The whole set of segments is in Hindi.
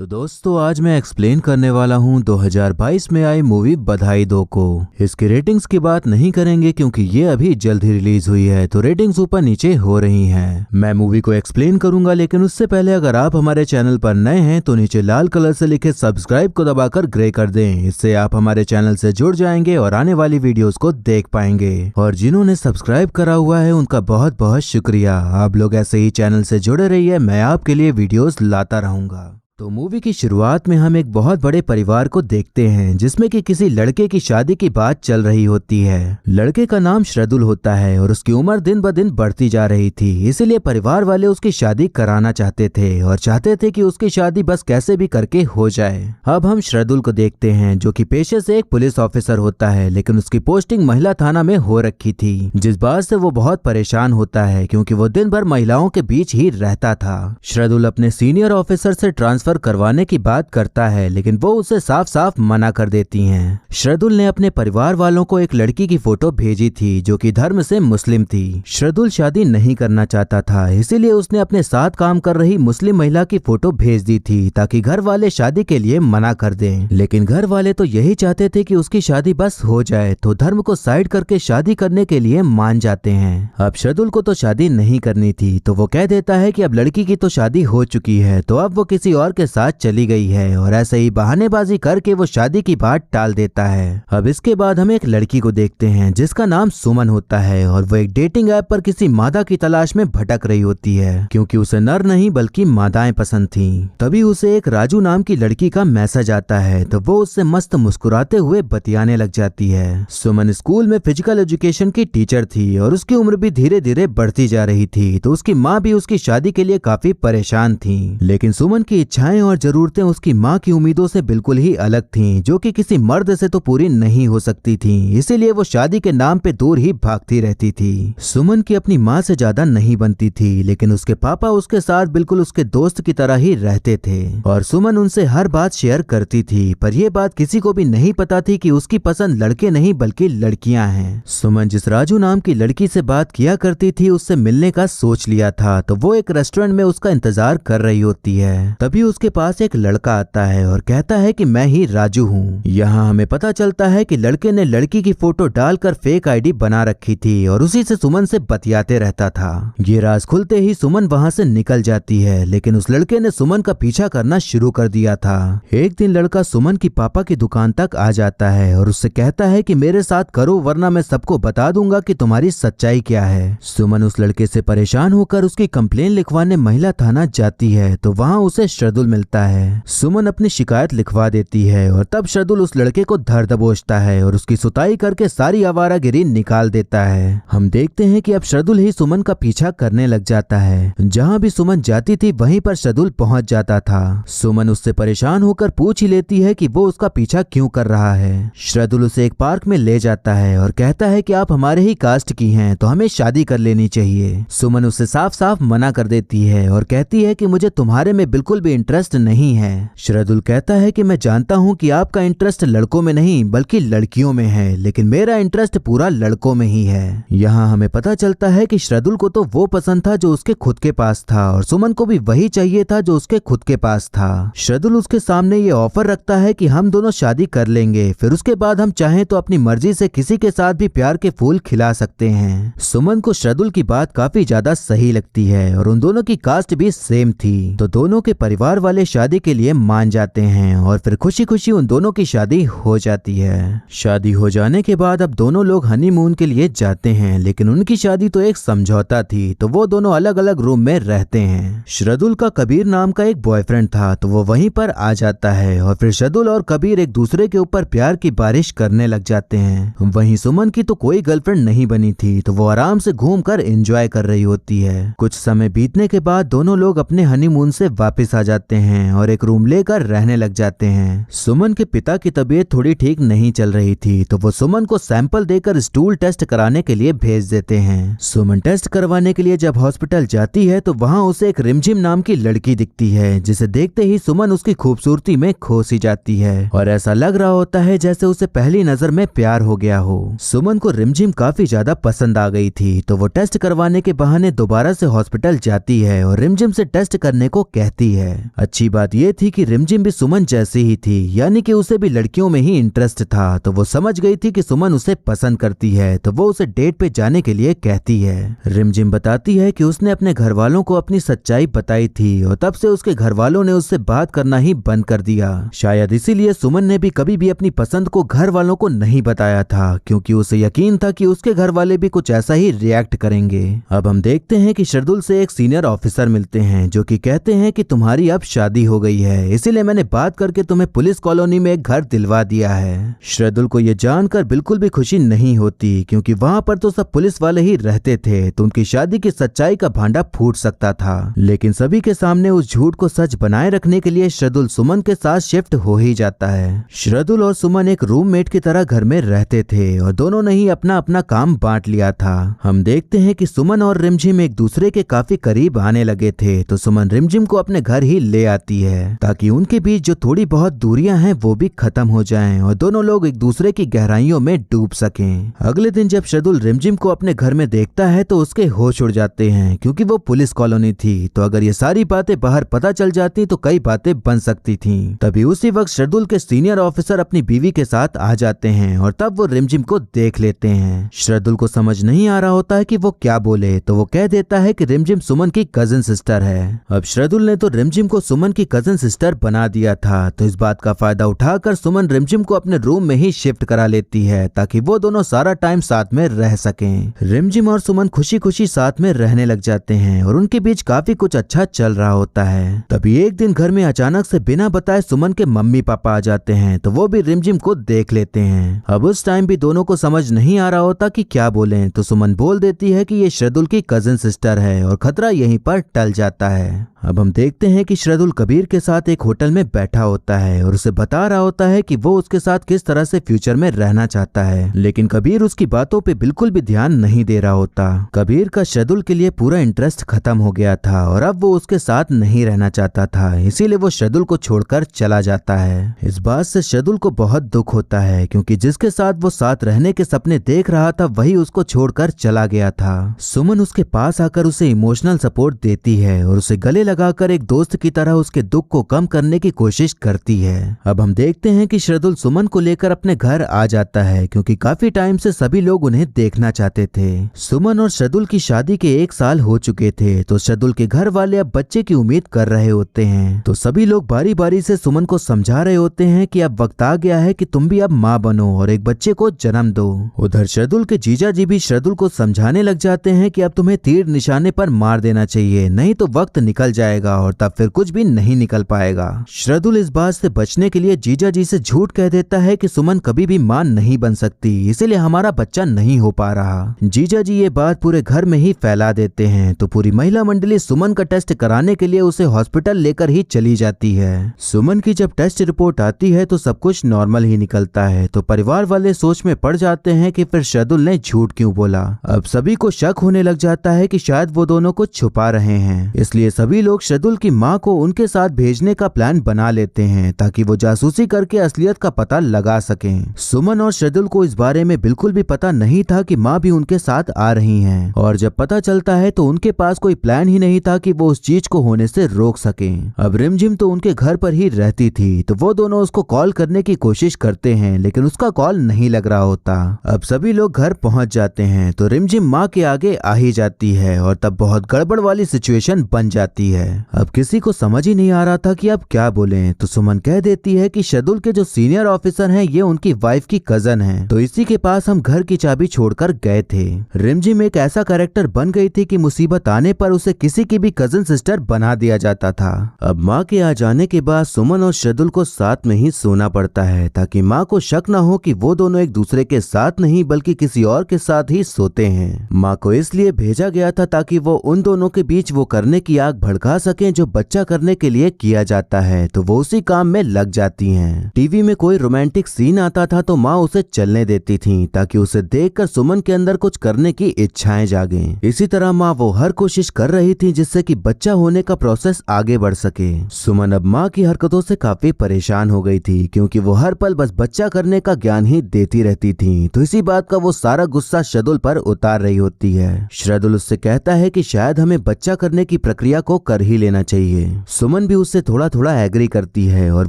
तो दोस्तों आज मैं एक्सप्लेन करने वाला हूँ 2022 में आई मूवी बधाई दो को। इसकी रेटिंग्स की बात नहीं करेंगे क्योंकि ये अभी जल्द ही रिलीज हुई है, तो रेटिंग्स ऊपर नीचे हो रही हैं। मैं मूवी को एक्सप्लेन करूंगा, लेकिन उससे पहले अगर आप हमारे चैनल पर नए हैं तो नीचे लाल कलर से लिखे सब्सक्राइब को दबाकर ग्रे कर दें। इससे आप हमारे चैनल से जुड़ जाएंगे और आने वाली वीडियोस को देख पाएंगे। और जिन्होंने सब्सक्राइब करा हुआ है उनका बहुत बहुत शुक्रिया। आप लोग ऐसे ही चैनल से जुड़े रहिए, मैं आपके लिए वीडियोस लाता रहूंगा। तो मूवी की शुरुआत में हम एक बहुत बड़े परिवार को देखते हैं जिसमें कि किसी लड़के की शादी की बात चल रही होती है। लड़के का नाम श्रदुल होता है और उसकी उम्र दिन ब दिन बढ़ती जा रही थी, इसीलिए परिवार वाले उसकी शादी कराना चाहते थे और चाहते थे कि उसकी शादी बस कैसे भी करके हो जाए। अब हम श्रदुल को देखते हैं जो कि पेशे से एक पुलिस ऑफिसर होता है, लेकिन उसकी पोस्टिंग महिला थाना में हो रखी थी, जिस बात से वो बहुत परेशान होता है क्योंकि वो दिन भर महिलाओं के बीच ही रहता था। श्रदुल अपने सीनियर ऑफिसर से ट्रांसफर करवाने की बात करता है, लेकिन वो उसे साफ साफ मना कर देती हैं। श्रदुल ने अपने परिवार वालों को एक लड़की की फोटो भेजी थी जो कि धर्म से मुस्लिम थी। श्रदुल शादी नहीं करना चाहता था, इसीलिए उसने अपने साथ काम कर रही मुस्लिम महिला की फोटो भेज दी थी ताकि घर वाले शादी के लिए मना कर दें। लेकिन घर वाले तो यही चाहते थे कि उसकी शादी बस हो जाए, तो धर्म को साइड करके शादी करने के लिए मान जाते हैं। अब श्रदुल को तो शादी नहीं करनी थी, तो वो कह देता है कि अब लड़की की तो शादी हो चुकी है, तो अब वो किसी और के साथ चली गई है और ऐसे ही बहानेबाजी करके वो शादी की बात टाल देता है। अब इसके बाद हम एक लड़की को देखते हैं जिसका नाम सुमन होता है और वो एक डेटिंग ऐप पर किसी मादा की तलाश में भटक रही होती है क्योंकि उसे नर नहीं बल्कि मादाएं पसंद थीं। तभी उसे एक राजू नाम की लड़की का मैसेज आता है, तो वो उससे मस्त मुस्कुराते हुए बतियाने लग जाती है। सुमन स्कूल में फिजिकल एजुकेशन की टीचर थी और उसकी उम्र भी धीरे धीरे बढ़ती जा रही थी, तो उसकी माँ भी उसकी शादी के लिए काफी परेशान थी। लेकिन सुमन की इच्छाएं और जरूरतें उसकी माँ की उम्मीदों से बिल्कुल ही अलग थीं, जो कि किसी मर्द से तो पूरी नहीं हो सकती थीं, इसीलिए वो शादी के नाम पे दूर ही भागती रहती थी। सुमन की अपनी माँ से ज्यादा नहीं बनती थी, लेकिन उसके पापा उसके साथ बिल्कुल उसके दोस्त की तरह ही रहते थे और सुमन उनसे हर बात शेयर करती थी, पर यह बात किसी को भी नहीं पता थी कि उसकी पसंद लड़के नहीं बल्कि लड़कियां हैं। सुमन जिस राजू नाम की लड़की से बात किया करती थी उससे मिलने का सोच लिया था, तो वो एक रेस्टोरेंट में उसका इंतजार कर रही होती है। तभी उसके पास एक लड़का आता है और कहता है कि मैं ही राजू हूँ। यहाँ हमें पता चलता है कि लड़के ने लड़की की फोटो डालकर फेक आईडी बना रखी थी और उसी से सुमन से बतियाते रहता था। ये राज खुलते ही सुमन वहाँ से निकल जाती है, लेकिन उस लड़के ने सुमन का पीछा करना शुरू कर दिया था। एक दिन लड़का सुमन की पापा की दुकान तक आ जाता है और उससे कहता है कि मेरे साथ करो वरना मैं सबको बता दूंगा कि तुम्हारी सच्चाई क्या है। सुमन उस लड़के से परेशान होकर उसकी कंप्लेन लिखवाने महिला थाना जाती है, तो वहाँ उसे श्रदुल मिलता है। सुमन अपनी शिकायत लिखवा देती है और तब श्रदुल उस लड़के को धर दबोचता है और उसकी सुताई करके सारी आवारागिरी निकाल देता है। हम देखते हैं कि अब श्रदुल ही सुमन का पीछा करने लग जाता है। जहाँ भी सुमन जाती थी वहीं पर श्रदुल पहुंच जाता था। सुमन उससे परेशान होकर पूछ ही लेती है कि वो उसका पीछा क्यों कर रहा है। श्रदुल उसे एक पार्क में ले जाता है और कहता है कि आप हमारे ही कास्ट की हैं, तो हमें शादी कर लेनी चाहिए। सुमन उसे साफ साफ मना कर देती है और कहती है कि मुझे तुम्हारे में बिल्कुल भी इंटरेस्ट नहीं है। श्रदुल कहता है कि मैं जानता हूं कि आपका इंटरेस्ट लड़कों में नहीं बल्कि लड़कियों में है, लेकिन मेरा इंटरेस्ट पूरा लड़कों में ही है। यहाँ हमें पता चलता है कि श्रदुल को तो वो पसंद था जो उसके खुद के पास था और सुमन को भी वही चाहिए था जो उसके खुद के पास था। श्रदुल उसके सामने ये ऑफर रखता है कि हम दोनों शादी कर लेंगे, फिर उसके बाद हम चाहें तो अपनी मर्जी से किसी के साथ भी प्यार के फूल खिला सकते हैं। सुमन को श्रदुल की बात काफी ज्यादा सही लगती है और उन दोनों की कास्ट भी सेम थी, तो दोनों के परिवार वाले शादी के लिए मान जाते हैं और फिर खुशी खुशी उन दोनों की शादी हो जाती है। शादी हो जाने के बाद अब दोनों लोग हनीमून के लिए जाते हैं, लेकिन उनकी शादी तो एक समझौता थी, तो वो दोनों अलग अलग रूम में रहते हैं। श्रदुल का कबीर नाम का एक बॉयफ्रेंड था, तो वो वहीं पर आ जाता है और फिर श्रदुल और कबीर एक दूसरे के ऊपर प्यार की बारिश करने लग जाते हैं। वहीं सुमन की तो कोई गर्लफ्रेंड नहीं बनी थी, तो वो आराम से घूमकर एंजॉय कर रही होती है। कुछ समय बीतने के बाद दोनों लोग अपने हनीमून से वापस आ जाते हैं और एक रूम लेकर रहने लग जाते हैं। सुमन के पिता की तबीयत थोड़ी ठीक नहीं चल रही थी, तो वो सुमन को सैंपल देकर स्टूल टेस्ट कराने के लिए भेज देते हैं। सुमन टेस्ट करवाने के लिए जब हॉस्पिटल जाती है तो वहाँ उसे एक रिमझिम नाम की लड़की दिखती है, जिसे देखते ही सुमन उसकी खूबसूरती में खो सी जाती है और ऐसा लग रहा होता है जैसे उसे पहली नजर में प्यार हो गया हो। सुमन को रिमझिम काफी ज्यादा पसंद आ गई थी, तो वो टेस्ट करवाने के बहाने दोबारा से हॉस्पिटल जाती है और रिमझिम से टेस्ट करने को कहती है। अच्छी बात यह थी कि रिमझिम भी सुमन जैसी ही थी, यानी कि उसे भी लड़कियों में ही इंटरेस्ट था। तो वो समझ गई थी कि सुमन उसे पसंद करती है, तो वो उसे डेट पे जाने के लिए कहती है। रिमझिम बताती है कि उसने अपने घर वालों को अपनी सच्चाई बताई थी और तब से उसके घर वालों ने उससे बात करना ही बंद कर दिया। शायद इसीलिए सुमन ने भी कभी भी अपनी पसंद को घर वालों को नहीं बताया था, क्योंकि उसे यकीन था कि उसके घर वाले भी कुछ ऐसा ही रिएक्ट करेंगे। अब हम देखते हैं कि शर्दुल से एक सीनियर ऑफिसर मिलते हैं जो कि कहते हैं कि तुम्हारी अब शादी हो गई है, इसीलिए मैंने बात करके तुम्हें पुलिस कॉलोनी में एक घर दिलवा दिया है। शर्दुल को यह जानकर बिल्कुल भी खुशी नहीं होती, क्योंकि वहां पर तो सब पुलिस वाले ही रहते थे, तो उनकी शादी की सच्चाई का भांडा फूट सकता था। लेकिन सभी के सामने उस झूठ को सच बनाए रखने के लिए शर्दुल सुमन के साथ शिफ्ट हो ही जाता है। शर्दुल और सुमन एक रूममेट की तरह घर में रहते थे और दोनों ने ही अपना अपना काम बांट लिया था। हम देखते हैं कि सुमन और रिमझिम एक दूसरे के काफी करीब आने लगे थे, तो सुमन रिमझिम को अपने घर ही ले आती है ताकि उनके बीच जो थोड़ी बहुत दूरियां हैं वो भी खत्म हो जाएं और दोनों लोग एक दूसरे की गहराइयों में डूब सकें। अगले दिन जब शर्दुल रिमझिम को अपने घर में देखता है तो उसके होश उड़ जाते हैं, क्योंकि वो पुलिस कॉलोनी थी, तो अगर ये सारी बातें बाहर पता चल जाती तो कई बातें बन सकती थीं। तभी उसी वक्त शर्दुल के सीनियर ऑफिसर अपनी बीवी के साथ आ जाते हैं और तब वो रिमझिम को देख लेते हैं। शर्दुल को समझ नहीं आ रहा होता है कि वो क्या बोले, तो वो कह देता है कि रिमझिम सुमन की कजिन सिस्टर है। अब शर्दुल ने तो रिमझिम को सुमन की कजिन सिस्टर बना दिया था, तो इस बात का फायदा उठाकर सुमन रिमझिम को अपने रूम में ही शिफ्ट करा लेती है ताकि वो दोनों सारा टाइम साथ में रह सकें। रिमझिम और सुमन खुशी खुशी साथ में रहने लग जाते हैं और उनके बीच काफी कुछ अच्छा चल रहा होता है। तभी एक दिन घर में अचानक से बिना बताए सुमन के मम्मी पापा आ जाते हैं, तो वो भी रिमझिम को देख लेते हैं। अब उस टाइम भी दोनों को समझ नहीं आ रहा होता कि क्या बोलें, तो सुमन बोल देती है कि ये शर्दुल की कजिन सिस्टर है और खतरा यहीं पर टल जाता है। अब हम देखते हैं कि शर्दुल कबीर के साथ एक होटल में बैठा होता है और उसे बता रहा होता है कि वो उसके साथ किस तरह से फ्यूचर में रहना चाहता है, लेकिन कबीर उसकी बातों पे बिल्कुल भी ध्यान नहीं दे रहा होता। कबीर का शर्दुल के लिए पूरा इंटरेस्ट खत्म हो गया था और अब वो उसके साथ नहीं रहना चाहता था, इसीलिए वो शर्दुल को छोड़कर चला जाता है। इस बात से शर्दुल को बहुत दुख होता है, क्योंकि जिसके साथ वो साथ रहने के सपने देख रहा था वही उसको छोड़कर चला गया था। सुमन उसके पास आकर उसे इमोशनल सपोर्ट देती है और उसे गले लगाकर एक दोस्त की तरह उसके दुख को कम करने की कोशिश करती है। अब हम देखते हैं कि शर्दुल सुमन को लेकर अपने घर आ जाता है, क्योंकि काफी टाइम से सभी लोग उन्हें देखना चाहते थे। सुमन और शर्दुल की शादी के 1 साल हो चुके थे, तो शर्दुल के घर वाले अब बच्चे की उम्मीद कर रहे होते हैं। तो सभी लोग बारी बारी से सुमन को समझा रहे होते हैं कि अब वक्त आ गया है कि तुम भी अब माँ बनो और एक बच्चे को जन्म दो। उधर शर्दुल के जीजा जी भी शर्दुल को समझाने लग जाते हैं कि अब तुम्हें तीर निशाने पर मार देना चाहिए, नहीं तो वक्त निकल जाएगा और तब फिर कुछ भी नहीं निकल पाएगा। शर्दुल इस बात से बचने के लिए जीजा जी से झूठ कह देता है कि सुमन कभी भी मां नहीं बन सकती, इसीलिए हमारा बच्चा नहीं हो पा रहा। जीजा जी ये बात पूरे घर में ही फैला देते हैं, तो पूरी महिला मंडली सुमन का टेस्ट कराने के लिए उसे हॉस्पिटल लेकर ही चली जाती है। सुमन की जब टेस्ट रिपोर्ट आती है तो सब कुछ नॉर्मल ही निकलता है, तो परिवार वाले सोच में पड़ जाते हैं कि फिर शर्दुल ने झूठ क्यों बोला। अब सभी को शक होने लग जाता है कि शायद वो दोनों कुछ छुपा रहे हैं, इसलिए सभी लोग शर्दुल की मां को उनके साथ भेजने का प्लान बना लेते हैं ताकि वो जासूसी करके असलियत का पता लगा सकें। सुमन और शर्दुल को इस बारे में बिल्कुल भी पता नहीं था कि मां भी उनके साथ आ रही हैं, और जब पता चलता है तो उनके पास कोई प्लान ही नहीं था कि वो उस चीज को होने से रोक सकें। अब रिमझिम तो उनके घर पर ही रहती थी, तो वो दोनों उसको कॉल करने की कोशिश करते हैं, लेकिन उसका कॉल नहीं लग रहा होता। अब सभी लोग घर पहुंच जाते हैं, तो रिमझिम माँ के आगे आ ही जाती है और तब बहुत गड़बड़ वाली सिचुएशन बन जाती है। अब किसी को समझ ही नहीं आ रहा था कि अब क्या बोलें, तो सुमन कह देती है कि शर्दुल के जो सीनियर ऑफिसर हैं ये उनकी वाइफ की कजन है, तो इसी के पास हम घर की चाबी छोड़कर गए थे। रिमझिम एक ऐसा कैरेक्टर बन गई थी कि मुसीबत आने पर उसे किसी की भी कजन सिस्टर बना दिया जाता था। अब माँ के आ जाने के बाद सुमन और शर्दुल को साथ में ही सोना पड़ता है ताकि माँ को शक न हो कि वो दोनों एक दूसरे के साथ नहीं बल्कि किसी और के साथ ही सोते हैं। माँ को इसलिए भेजा गया था ताकि वो उन दोनों के बीच वो करने की आग भड़का सकें जो बच्चा करने के लिए किया जाता है, तो वो उसी काम में लग जाती हैं। टीवी में कोई रोमांटिक सीन आता था तो माँ उसे चलने देती थी ताकि उसे देखकर सुमन के अंदर कुछ करने की इच्छाएं जागें। इसी तरह माँ वो हर कोशिश कर रही थी जिससे कि बच्चा होने का प्रोसेस आगे बढ़ सके। सुमन अब माँ की हरकतों से काफी परेशान हो गई थी, क्योंकि वो हर पल बस बच्चा करने का ज्ञान ही देती रहती थी, तो इसी बात का वो सारा गुस्सा शर्दुल पर उतार रही होती है। शर्दुल उससे कहता है कि शायद हमें बच्चा करने की प्रक्रिया को कर ही लेना चाहिए। सुमन भी उससे थोड़ा थोड़ा एग्री करती है और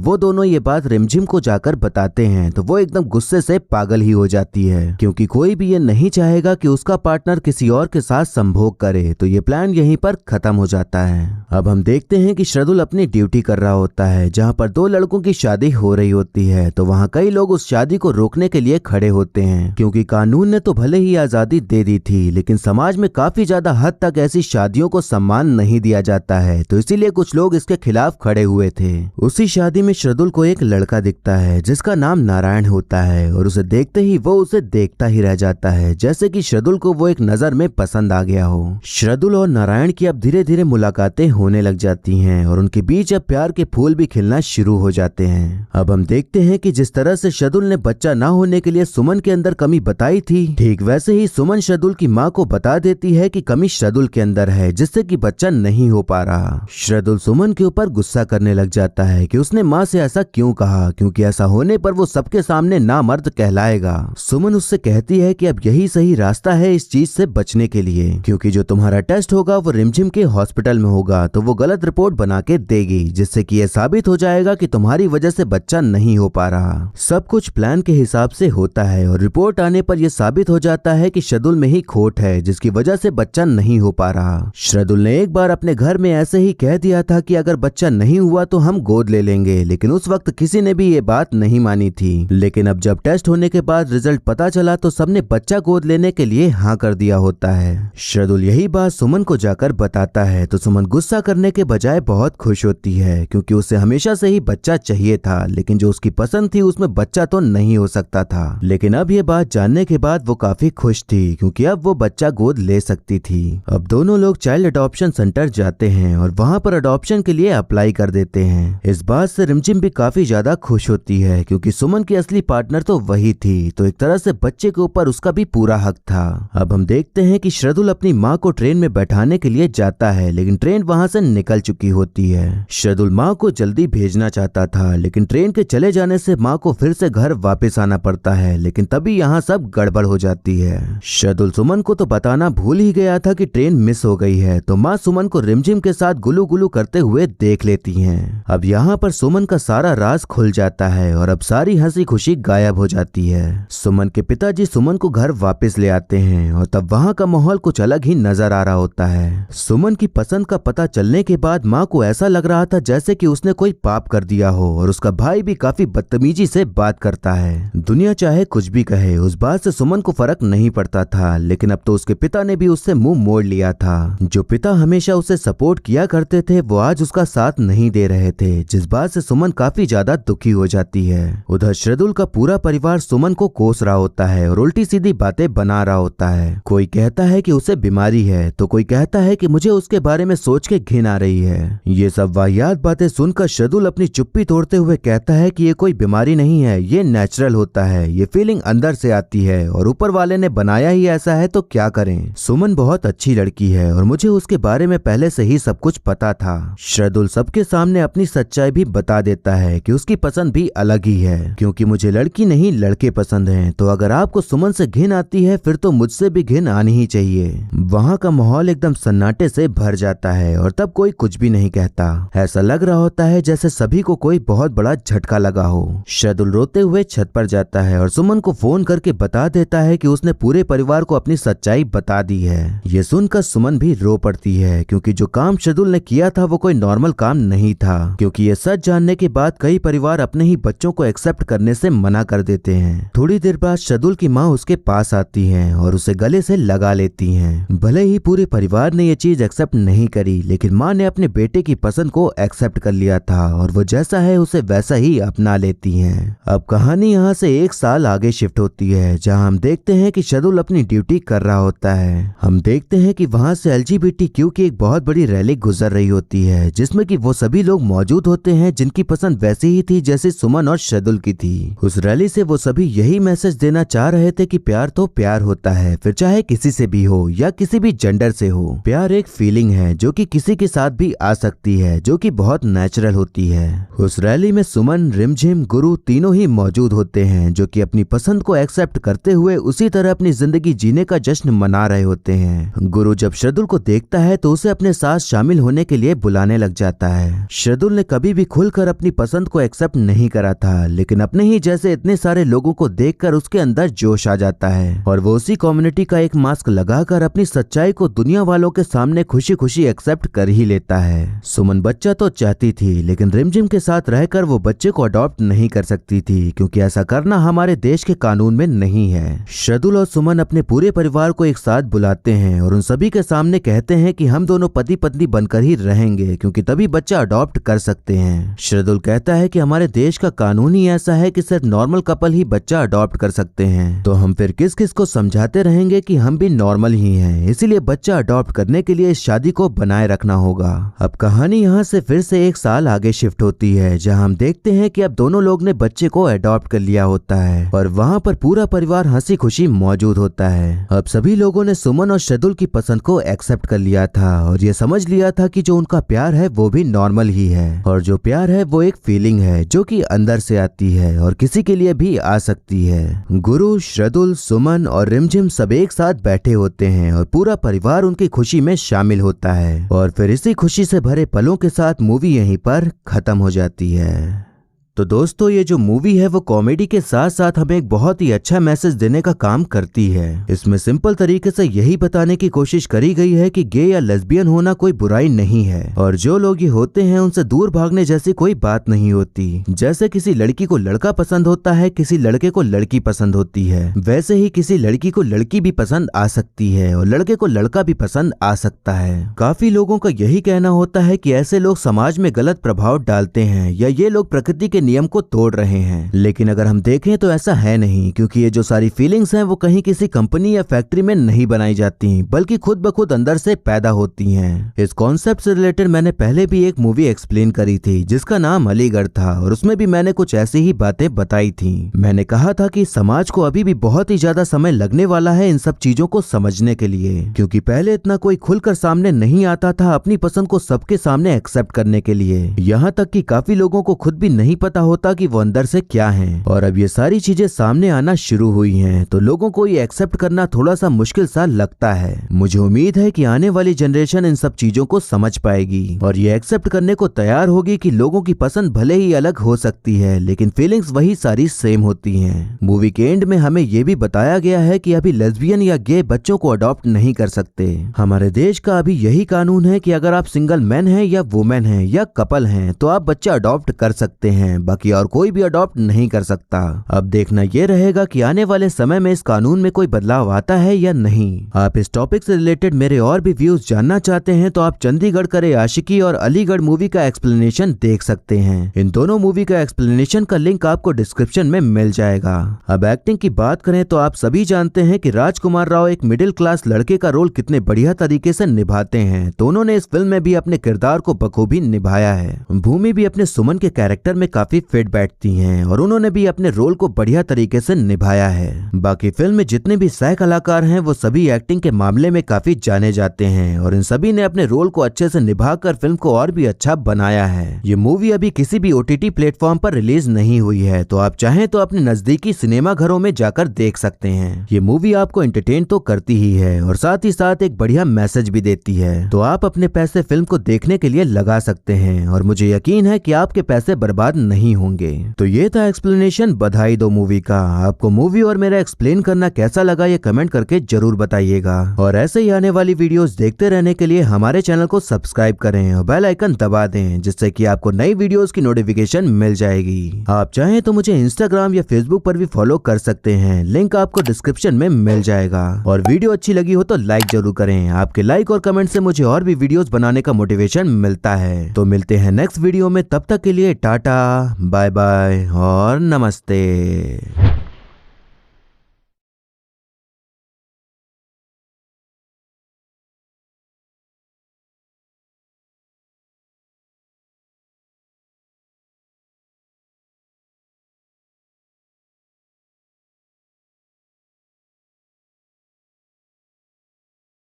वो दोनों ये बात रिमझिम को जाकर बताते हैं तो वो एकदम गुस्से से पागल ही हो जाती है, क्योंकि कोई भी ये नहीं चाहेगा कि उसका पार्टनर किसी और के साथ संभोग करे। तो ये प्लान यहीं पर खत्म हो जाता है। अब हम देखते हैं कि श्रदुल अपनी ड्यूटी कर रहा होता है जहाँ पर दो लड़कों की शादी हो रही होती है। तो वहाँ कई लोग उस शादी को रोकने के लिए खड़े होते हैं, क्योंकि कानून ने तो भले ही आजादी दे दी थी लेकिन समाज में काफी ज्यादा हद तक ऐसी शादियों को सम्मान नहीं दिया जाता है, तो इसीलिए कुछ लोग इसके खिलाफ खड़े हुए थे। उसी शादी में श्रदुल को एक लड़का दिखता है जिसका नाम नारायण होता है और उसे देखते ही वो उसे देखता ही रह जाता है, जैसे कि श्रदुल को वो एक नजर में पसंद आ गया हो। श्रदुल और नारायण की अब धीरे धीरे मुलाकातें होने लग जाती हैं और उनके बीच अब प्यार के फूल भी खिलना शुरू हो जाते हैं। अब हम देखते हैं कि जिस तरह से श्रदुल ने बच्चा ना होने के लिए सुमन के अंदर कमी बताई थी, ठीक वैसे ही सुमन श्रदुल की माँ को बता देती है कि कमी श्रदुल के अंदर है जिससे कि बच्चा नहीं हो पा रहा। श्रदुल सुमन के ऊपर गुस्सा करने लग जाता है कि उसने माँ से ऐसा क्यों कहा, क्योंकि ऐसा होने पर वो सबके सामने नामर्द कहलाएगा। सुमन उससे कहती है कि अब यही सही रास्ता है इस चीज से बचने के लिए, क्योंकि जो तुम्हारा टेस्ट होगा वो रिमझिम के हॉस्पिटल में होगा तो वो गलत रिपोर्ट बना के देगी, जिससे कि यह साबित हो जाएगा कि तुम्हारी वजह से बच्चा नहीं हो पा रहा। सब कुछ प्लान के हिसाब से होता है और रिपोर्ट आने पर यह साबित हो जाता है कि श्रदुल में ही खोट है जिसकी वजह से बच्चा नहीं हो पा रहा। श्रदुल ने एक बार अपने घर में ऐसे ही कह दिया था कि अगर बच्चा नहीं हुआ तो हम गोद ले लेंगे, लेकिन उस वक्त किसी ने भी ये बात नहीं मानी थी। लेकिन अब जब टेस्ट होने के बाद रिजल्ट पता चला तो सबने बच्चा गोद लेने के लिए हाँ कर दिया होता है। श्रदुल यही बात सुमन को जाकर बताता है तो सुमन गुस्सा करने के बजाय बहुत खुश होती है, क्योंकि उसे हमेशा से ही बच्चा चाहिए था, लेकिन जो उसकी पसंद थी उसमें बच्चा तो नहीं हो सकता था। लेकिन अब ये बात जानने के बाद वो काफी खुश थी, क्योंकि अब वो बच्चा गोद ले सकती थी। अब दोनों लोग चाइल्ड अडॉप्शन सेंटर जाते हैं और वहाँ पर अडॉप्शन के लिए अप्लाई कर देते हैं। इस बात से रिमझिम भी काफी ज्यादा खुश होती है, क्योंकि सुमन की असली पार्टनर तो वही थी, तो एक तरह से बच्चे के ऊपर उसका भी पूरा हक था। अब हम देखते हैं कि श्रदुल अपनी माँ को ट्रेन में बैठाने के लिए जाता है, लेकिन ट्रेन वहाँ से निकल चुकी होती है। श्रदुल माँ को जल्दी भेजना चाहता था, लेकिन ट्रेन के चले जाने से माँ को फिर से घर वापस आना पड़ता है, लेकिन तभी यहाँ सब गड़बड़ हो जाती है। श्रदुल सुमन को तो बताना भूल ही गया था कि ट्रेन मिस हो गई है, तो माँ सुमन को रिमझिम के साथ गुलू गुलू करते हुए देख लेती हैं। अब यहाँ पर सुमन का सारा राज खुल जाता है और अब सारी हंसी खुशी गायब हो जाती है। सुमन के पिताजी सुमन को घर वापस ले आते हैं और तब वहाँ का माहौल कुछ अलग ही नजर आ रहा होता है। सुमन की पसंद का पता चलने के बाद माँ को ऐसा लग रहा था जैसे कि उसने कोई पाप कर दिया हो, और उसका भाई भी काफी बदतमीजी से बात करता है। दुनिया चाहे कुछ भी कहे, उस बात से सुमन को फर्क नहीं पड़ता था, लेकिन अब तो उसके पिता ने भी उससे मुंह मोड़ लिया था। जो पिता हमेशा उसे सपोर्ट किया करते थे वो आज उसका साथ नहीं दे रहे थे, जिस बात से सुमन काफी ज्यादा दुखी हो जाती है। उधर श्रदुल का पूरा परिवार सुमन को कोस रहा होता है और उल्टी सीधी बातें बना रहा होता है। कोई कहता है कि उसे बीमारी है तो कोई कहता है कि मुझे उसके बारे में सोच के घिन आ रही है। ये सब वाहियात बातें सुनकर श्रदुल अपनी चुप्पी तोड़ते हुए कहता है कि ये कोई बीमारी नहीं है, ये नेचुरल होता है, ये फीलिंग अंदर से आती है और ऊपर वाले ने बनाया ही ऐसा है तो क्या करें। सुमन बहुत अच्छी लड़की है और मुझे उसके बारे में पहले से ही सब कुछ पता था। श्रदुल सबके सामने अपनी सच्चाई भी बता देता है कि उसकी पसंद भी अलग ही है, क्योंकि मुझे लड़की नहीं लड़के पसंद हैं, तो अगर आपको सुमन से घिन आती है फिर तो मुझसे भी घिन आनी ही चाहिए। वहाँ का माहौल एकदम सन्नाटे से भर जाता है और तब कोई कुछ भी नहीं कहता। ऐसा लग रहा होता है जैसे सभी को कोई बहुत बड़ा झटका लगा हो। श्रदुल रोते हुए छत पर जाता है और सुमन को फोन करके बता देता है कि उसने पूरे परिवार को अपनी सच्चाई बता दी है। ये सुनकर सुमन भी रो पड़ती है, क्योंकि जो काम श्रदुल ने किया था वो कोई नॉर्मल काम नहीं था, क्योंकि ये सच जानने के बाद कई परिवार अपने ही बच्चों को एक्सेप्ट करने से मना कर देते हैं। थोड़ी देर बाद श्रदुल की माँ उसके पास आती है और उसे गले से लगा लेती हैं। भले ही पूरे परिवार ने ये चीज एक्सेप्ट नहीं करी, लेकिन माँ ने अपने बेटे की पसंद को एक्सेप्ट कर लिया था और वो जैसा है उसे वैसा ही अपना लेती हैं। अब कहानी यहाँ से 1 साल आगे शिफ्ट होती है, जहाँ हम देखते हैं कि श्रदुल अपनी ड्यूटी कर रहा होता है। हम देखते हैं कि वहाँ से LGBTQ की एक बहुत बड़ी रैली गुजर रही होती है, जिसमें कि वो सभी लोग मौजूद होते हैं जिनकी पसंद वैसी ही थी जैसे सुमन और श्रदुल की थी। उस रैली से वो सभी यही मैसेज देना चाह रहे थे कि प्यार तो प्यार होता है, फिर चाहे किसी से भी हो या किसी भी जेंडर से हो। प्यार एक फीलिंग है जो कि किसी के साथ भी आ सकती है, जो कि बहुत नेचुरल होती है। उस रैली में सुमन, रिमझिम, गुरु तीनों ही मौजूद होते हैं, जो कि अपनी पसंद को एक्सेप्ट करते हुए उसी तरह अपनी जिंदगी जीने का जश्न मना रहे होते हैं। गुरु जब श्रदुल को देखता है तो उसे अपने साथ शामिल होने के लिए बुलाने बताने लग जाता है। शार्दुल ने कभी भी खुलकर अपनी पसंद को एक्सेप्ट नहीं करा था, लेकिन अपने ही जैसे इतने सारे लोगों को देखकर उसके अंदर जोश आ जाता है और वो उसी कम्युनिटी का एक मास्क लगाकर अपनी सच्चाई को दुनिया वालों के सामने खुशी खुशी एक्सेप्ट कर ही लेता है। सुमन बच्चा तो चाहती थी, लेकिन रिमझिम के साथ रहकर वो बच्चे को अडॉप्ट नहीं कर सकती थी, क्योंकि ऐसा करना हमारे देश के कानून में नहीं है। शार्दुल और सुमन अपने पूरे परिवार को एक साथ बुलाते हैं और उन सभी के सामने कहते हैं कि हम दोनों पति पत्नी बनकर ही रहेंगे, क्योंकि तभी बच्चा अडॉप्ट कर सकते हैं। शार्दुल कहता है कि हमारे देश का कानून ही ऐसा है कि सिर्फ नॉर्मल कपल ही बच्चा अडॉप्ट कर सकते हैं, तो हम फिर किस किस को समझाते रहेंगे कि हम भी नॉर्मल ही हैं, इसीलिए बच्चा अडॉप्ट करने के लिए इस शादी को बनाए रखना होगा। अब कहानी यहाँ से फिर से एक साल आगे शिफ्ट होती है, जहाँ हम देखते हैं कि अब दोनों लोग ने बच्चे को अडॉप्ट कर लिया होता है और वहाँ पर पूरा परिवार हंसी खुशी मौजूद होता है। अब सभी लोगों ने सुमन और शार्दुल की पसंद को एक्सेप्ट कर लिया था और ये समझ लिया था कि जो उनका प्यार है वो भी नॉर्मल ही है, और जो प्यार है वो एक फीलिंग है जो कि अंदर से आती है और किसी के लिए भी आ सकती है। गुरु, शार्दुल, सुमन और रिमझिम सब एक साथ बैठे होते हैं और पूरा परिवार उनकी खुशी में शामिल होता है और फिर इसी खुशी से भरे पलों के साथ मूवी यहीं पर खत्म हो जाती है। तो दोस्तों, ये जो मूवी है वो कॉमेडी के साथ साथ हमें एक बहुत ही अच्छा मैसेज देने का काम करती है। इसमें सिंपल तरीके से यही बताने की कोशिश करी गई है कि गे या लेस्बियन होना कोई बुराई नहीं है और जो लोग ये होते हैं उनसे दूर भागने जैसी कोई बात नहीं होती। जैसे किसी लड़की को लड़का पसंद होता है, किसी लड़के को लड़की पसंद होती है, वैसे ही किसी लड़की को लड़की भी पसंद आ सकती है और लड़के को लड़का भी पसंद आ सकता है। काफी लोगों का यही कहना होता है कि ऐसे लोग समाज में गलत प्रभाव डालते हैं या ये लोग प्रकृति के नियम को तोड़ रहे हैं, लेकिन अगर हम देखें तो ऐसा है नहीं, क्योंकि ये जो सारी फीलिंग्स हैं वो कहीं किसी कंपनी या फैक्ट्री में नहीं बनाई जाती, बल्कि खुद ब खुद अंदर से पैदा होती हैं। इस कॉन्सेप्ट से रिलेटेड मैंने पहले भी एक मूवी एक्सप्लेन करी थी जिसका नाम अलीगढ़ था और उसमें भी मैंने कुछ ऐसी ही बातें बताई थी। मैंने कहा था कि समाज को अभी भी बहुत ही ज्यादा समय लगने वाला है इन सब चीजों को समझने के लिए, क्योंकि पहले इतना कोई खुलकर सामने नहीं आता था अपनी पसंद को सबके सामने एक्सेप्ट करने के लिए। यहाँ तक कि काफी लोगों को खुद भी नहीं पता होता कि वो अंदर से क्या हैं, और अब ये सारी चीजें सामने आना शुरू हुई हैं, तो लोगों को ये एक्सेप्ट करना थोड़ा सा मुश्किल सा लगता है। मुझे उम्मीद है कि आने वाली जनरेशन इन सब चीजों को समझ पाएगी और ये एक्सेप्ट करने को तैयार होगी कि लोगों की पसंद भले ही अलग हो सकती है, लेकिन फीलिंग्स वही सारी सेम होती हैं। मूवी के एंड में हमें ये भी बताया गया है कि अभी लेस्बियन या गे बच्चों को अडॉप्ट नहीं कर सकते। हमारे देश का अभी यही कानून है कि अगर आप सिंगल मैन हैं या वुमेन हैं या कपल हैं तो आप बच्चा अडॉप्ट कर सकते हैं, बाकी और कोई भी अडॉप्ट नहीं कर सकता। अब देखना ये रहेगा कि आने वाले समय में इस कानून में कोई बदलाव आता है या नहीं। आप इस टॉपिक से रिलेटेड मेरे और भी व्यूज जानना चाहते हैं तो आप चंडीगढ़ करे आशिकी और अलीगढ़ मूवी का एक्सप्लेनेशन देख सकते हैं। इन दोनों मूवी का एक्सप्लेनेशन का लिंक आपको डिस्क्रिप्शन में मिल जाएगा। अब एक्टिंग की बात करें तो आप सभी जानते हैं कि राजकुमार राव एक मिडिल क्लास लड़के का रोल कितने बढ़िया तरीके से निभाते हैं, तो उन्होंने इस फिल्म में भी अपने किरदार को बखूबी निभाया है। भूमि भी अपने सुमन के कैरेक्टर में काफी फिट बैठती हैं और उन्होंने भी अपने रोल को बढ़िया तरीके से निभाया है। बाकी फिल्म में जितने भी सह कलाकार हैं वो सभी एक्टिंग के मामले में काफी जाने जाते हैं और इन सभी ने अपने रोल को अच्छे से निभाकर फिल्म को और भी अच्छा बनाया है। ये मूवी अभी किसी भी OTT प्लेटफॉर्म पर रिलीज नहीं हुई है, तो आप चाहें तो अपने नजदीकी सिनेमा घरों में जाकर देख सकते हैं। ये मूवी आपको एंटरटेन तो करती ही है और साथ ही साथ एक बढ़िया मैसेज भी देती है, तो आप अपने पैसे फिल्म को देखने के लिए लगा सकते हैं और मुझे यकीन है कि आपके पैसे बर्बाद नहीं होंगे। तो ये था एक्सप्लेनेशन बधाई दो मूवी का। आपको मूवी और मेरा एक्सप्लेन करना कैसा लगा ये कमेंट करके जरूर बताइएगा, और ऐसे ही आने वाली वीडियोस देखते रहने के लिए हमारे चैनल को सब्सक्राइब करें और बेल आइकन दबा दें, जिससे कि आपको नई वीडियोस की नोटिफिकेशन मिल जाएगी। आप चाहें तो मुझे इंस्टाग्राम या फेसबुक पर भी फॉलो कर सकते हैं, लिंक आपको डिस्क्रिप्शन में मिल जाएगा। और वीडियो अच्छी लगी हो तो लाइक जरूर करें, आपके लाइक और कमेंट से मुझे और भी वीडियोस बनाने का मोटिवेशन मिलता है। तो मिलते हैं नेक्स्ट वीडियो में, तब तक के लिए टाटा, बाय बाय और नमस्ते।